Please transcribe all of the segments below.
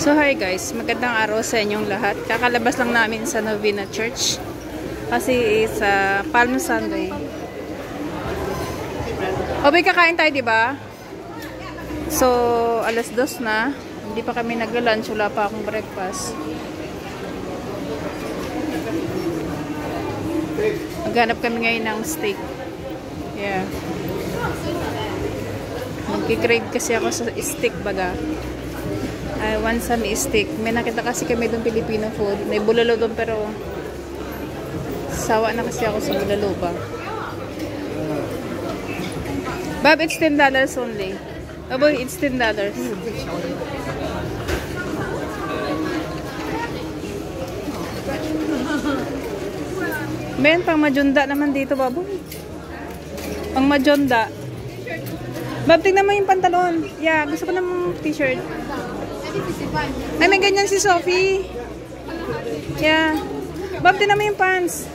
So hi guys, magandang araw sa inyong lahat. Kakalabas lang namin sa Novena Church kasi sa Palm Sunday. Obay, kakain tayo, di ba? So alas 2 na, hindi pa kami nagla-lunch, wala pa akong breakfast. Maghanap kami ngayon ng steak. Yeah. Magkikrave kasi ako sa steak baga. I want some steak. May nakita kasi kami doon Filipino food. May bulalo doon pero sawa na kasi ako sa bulalo ba. Bob, it's $10 only. Oh boy, it's $10. Men, pang majonda naman dito, baboy. Pang majonda. Bob, tingnan mo yung pantalon. Yeah, gusto ko ng t-shirt. Ay, may ganyan si Sophie. Yeah. Bob, tingnan mo yung pants.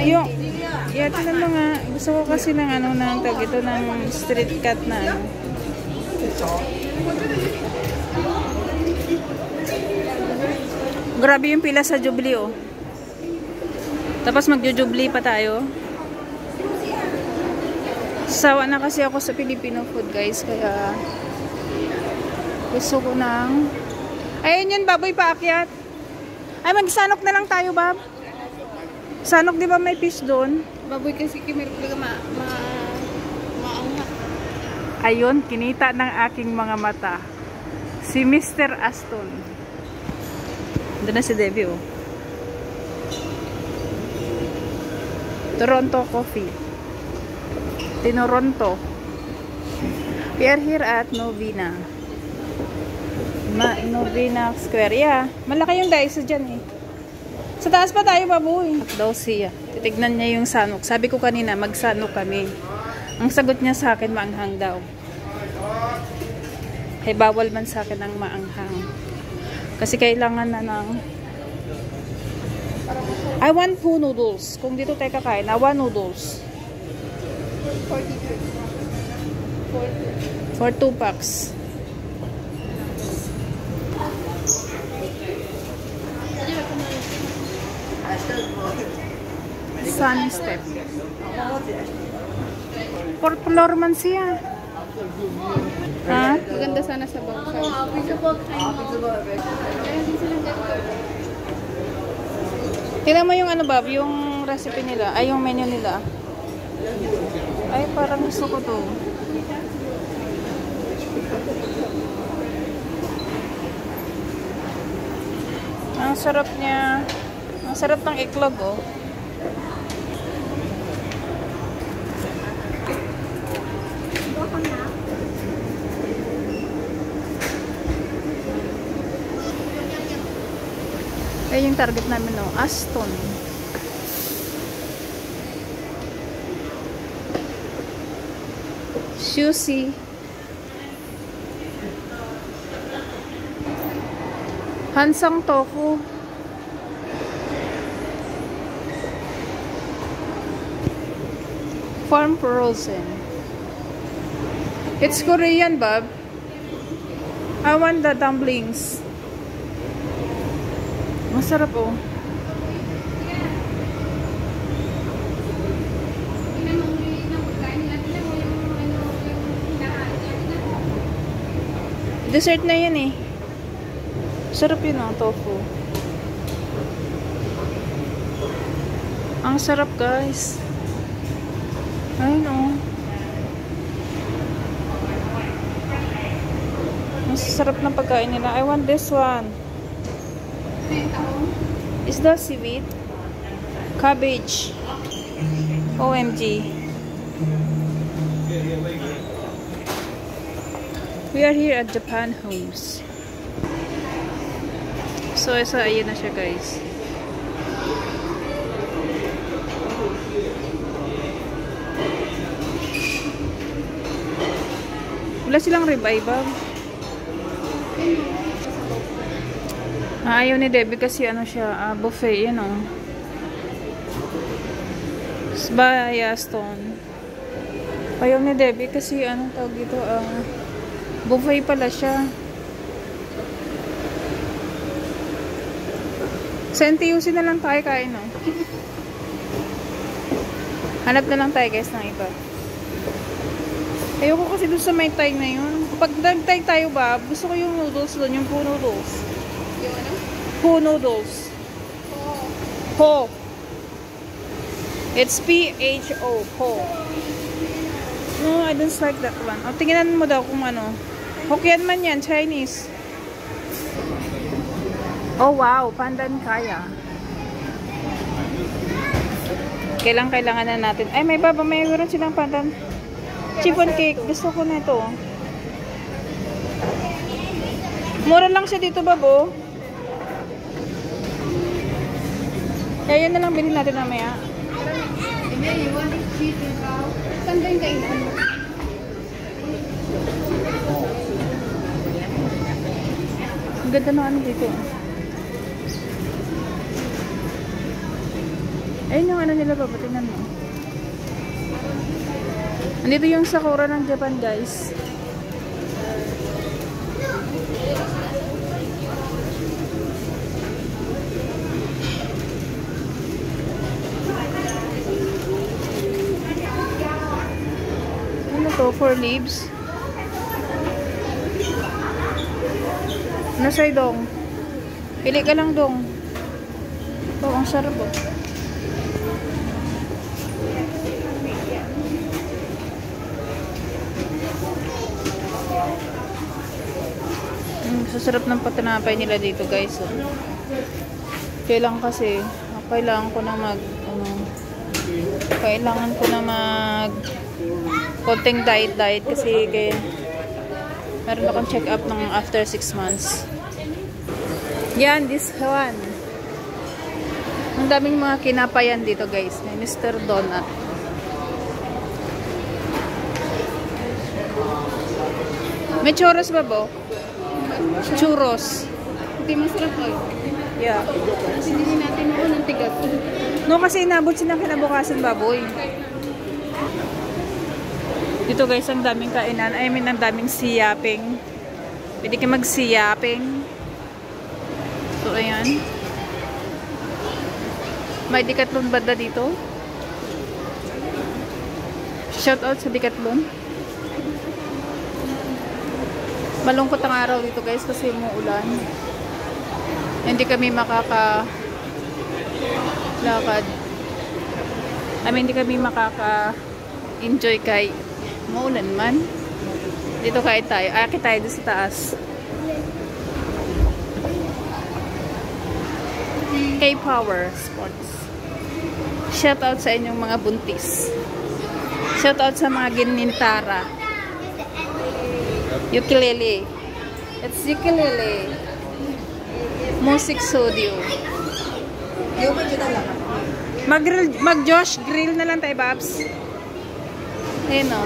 Yung, yeah, tingnan mo nga. Gusto ko kasi ng ano, ng tag ito, ng street cut na ano. Grabe yung pila sa Jubilee, oh. Tapos magjo-Jubilee pa tayo. Sawa na kasi ako sa Filipino food, guys, kaya gusto ko ng ayun yun, baboy, paakyat. Ay, magsanok na lang tayo, Bob. Sanok, di ba may fish doon? Baboy kasi kimeron talaga maangat. Ayun, kinita ng aking mga mata si Mr. Aston. Doon na si Debbie, oh. Toronto Coffee. Tinoronto. We are here at Novena. Novena Square. Yeah. Malaki yung daiso dyan eh. Sa taas pa tayo, baboy. At daw siya. Titignan niya yung sanok. Sabi ko kanina, magsanok kami. Ang sagot niya sa akin, maanghang daw. Ay, bawal man sa akin ang maanghang. Kasi kailangan na ng I want 2 noodles. Kung dito tayo kakain, I want noodles. For 2 packs. Sun step. For floor man siya. Ha? Maganda sana sa box. Tingnan mo yung ano, Bob, yung recipe nila, ay yung menu nila. Ay, parang gusto ko to. Ang sarap niya. Ang sarap ng iklog, oh. Ay, yung target namin, no? Aston. Sushi. Hansang tofu. Farm frozen. It's Korean, Bob. I want the dumplings. Masarap, oh. Dessert na yan eh. Sarap yun, oh, tofu. Ang sarap, guys. Ayun, oh. Ang sarap ng pagkain nila. I want this one. Is that seaweed? Cabbage. OMG. We are here at Japan Homes. So, ayun na siya, guys. Wala silang ribeye, Bob. Ayaw ni Debbie kasi ano siya, buffet, yun, oh. By Aston. Ayaw ni Debbie kasi ano tawag dito, buffet pala siya. Sa NTUC na lang tayo kain, no? Hanap na lang tayo, guys, ng iba. Ayoko kasi doon sa may Thai na yun. Pag nag-Thai tayo ba, gusto ko yung noodles doon, yung po noodles. Yung ano? Po noodles. Po. It's P-H-O. Po. No, I don't like that one. O, tingnan mo daw kung ano. Hokkien man yan, Chinese. Oh, wow. Pandan kaya. Kailangan na natin. Ay, may mayroon silang pandan. Chiffon cake. Gusto ko na ito. Mura lang siya dito, babo. Kaya yan na lang bilhin natin mamaya. Hindi, you want to cheat ikaw? Saan ba yung kainan? Ang ganda na ano dito. Ayun yung ano nila, babo. Tingnan mo. Andito yung Sakura ng Japan, guys. Ano to? 4 leaves. Ano sa'yo, dong? Pili ka lang, dong. Oh, ang sarap, oh. Sasarap ng patinapay nila dito, guys. Oh. Kailangan kasi, kailangan ko na konting diet kasi meron akong check up ng after 6 months. Yan, this one. Ang daming mga kinapayan dito, guys. May Mr. Donut. May churros ba, bo? Churros. Hindi masarap ko. Yeah. Kasi hindi natin noon ng tigas. No, kasi inabot silang kinabukasan, baboy. Dito, guys, ang daming kainan. I mean, ang daming siyaping. Pwede kayo mag-siyaping. So, ayan. May Decathlon banda dito. Shout out sa Decathlon. Malungkot ang araw dito, guys, kasi umuulan. Hindi kami makakalakad. Hindi kami makaka-enjoy kay maulan man. Dito kain tayo. Akit tayo doon sa taas. K-Power Sports. Shout out sa inyong mga buntis. Shout out sa mga ginintara. Ukulele. It's ukulele. Music studio. Mag-Josh grill na lang tayo, Babs. Ayun, o.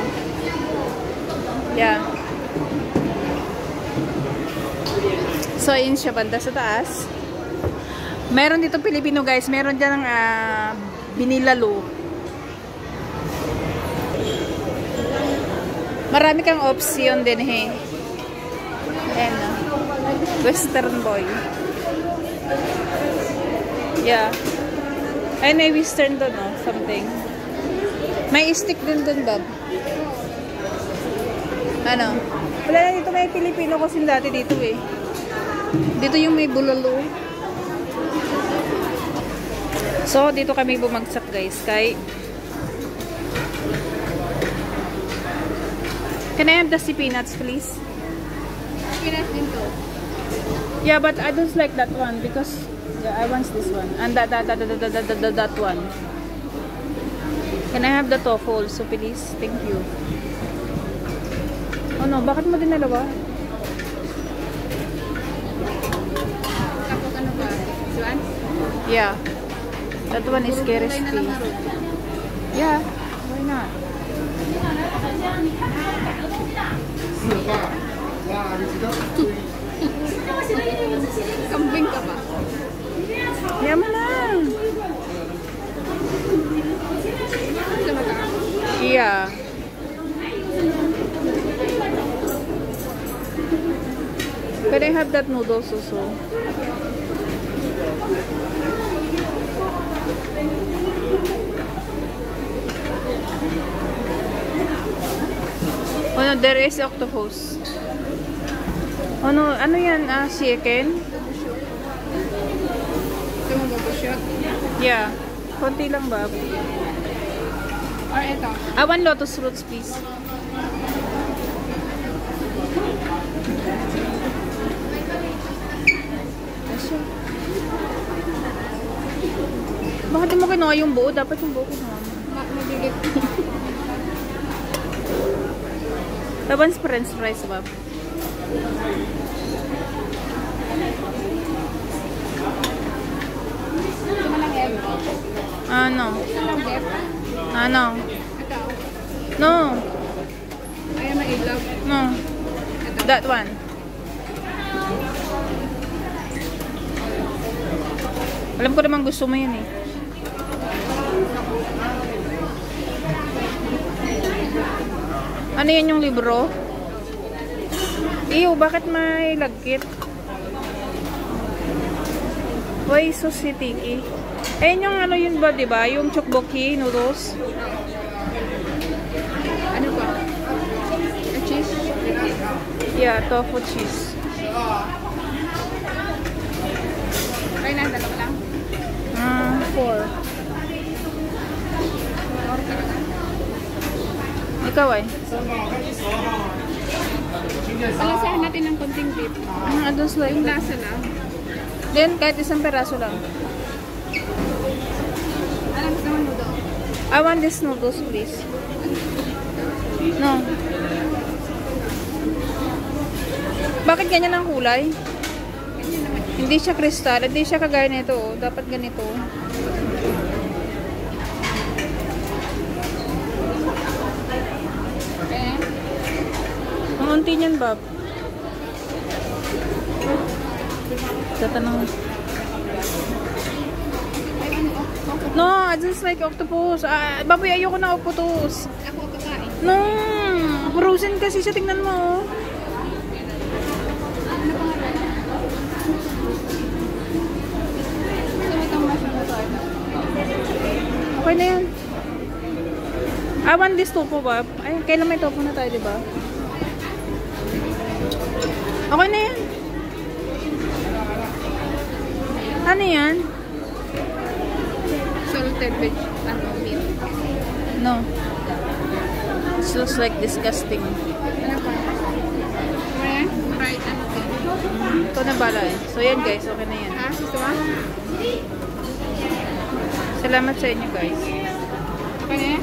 Yeah. So, ayun siya, banda sa taas. Meron dito Pilipino, guys. Meron dyan ng binilalo. Marami kang option din, he. Ayan, o. Western boy. Yeah. Ay, may western doon, no? Something. May stick din doon, Bob. Ano? Wala na dito, may Pilipino kasi dati dito, eh. Dito yung may bulalo. So, dito kami bumagsak, guys. Can I have the peanuts, please? Peanuts din to. Yeah, but I don't like that one because I want this one and that one. Can I have the tofu also, please? Thank you. Oh no, bakit mo din dalawa? Tapos ano ba? This one? Yeah. That one is crispy. Yeah, why not? Kambing ka ba? Yaman na. Yeah. Can I have that noodles also? Oh no, there is octopus. Oh no, ano yan? Chicken? Ito mo mag-shot. Yeah. Konti lang ba? Or ito. One lotus roots, please. Bakit di mo kinuha yung buo? Dapat yung buo kinuha mo. Mabigat. Laban french fries, Bob. Ito mo lang egg. Ano? Ito lang egg. Ano? Ito. No. Ayaw ma-ilog. No. Ito. That one. Alam ko naman gusto mo yan eh. Ano yan yung libro? Ew, bakit may lagkit? Why so sticky? Ayun yung ano yun ba, diba? Yung chokboki noodles. Ano pa? Cheese? Yeah, tofu cheese. Try na, dalawa lang. 4. Ikaw ay? Palasahan natin ng konting beef. Adults like Yung lasa lang. Then, kahit isang peraso lang. Alam mo naman noodle. I want this noodles, please. No. Bakit ganyan ang kulay? Hindi siya kristal. Hindi siya kagaya nito. Oh. Dapat ganito. Okay. Ang unti niyan, Bob. Tatanong. Ay, ano? No, I just like octopus. Baboy, ayoko na octopus. Ako kakain. No, frozen kasi siya. Tingnan mo. Oh. Ano pangalan? Gusto mo itong mushroom torta? Okay na yan. I want this tofu, Bob. Ay, kailan may tofu na tayo, diba? Okay na yan. Ano yan? Salted veg. Ano, meat. No. It looks like disgusting. Ano pa? Ayan, fried ano to? Ito na bala eh. So yan guys, okay na yan. Gusto mo? Salamat sa inyo guys. Okay na yan?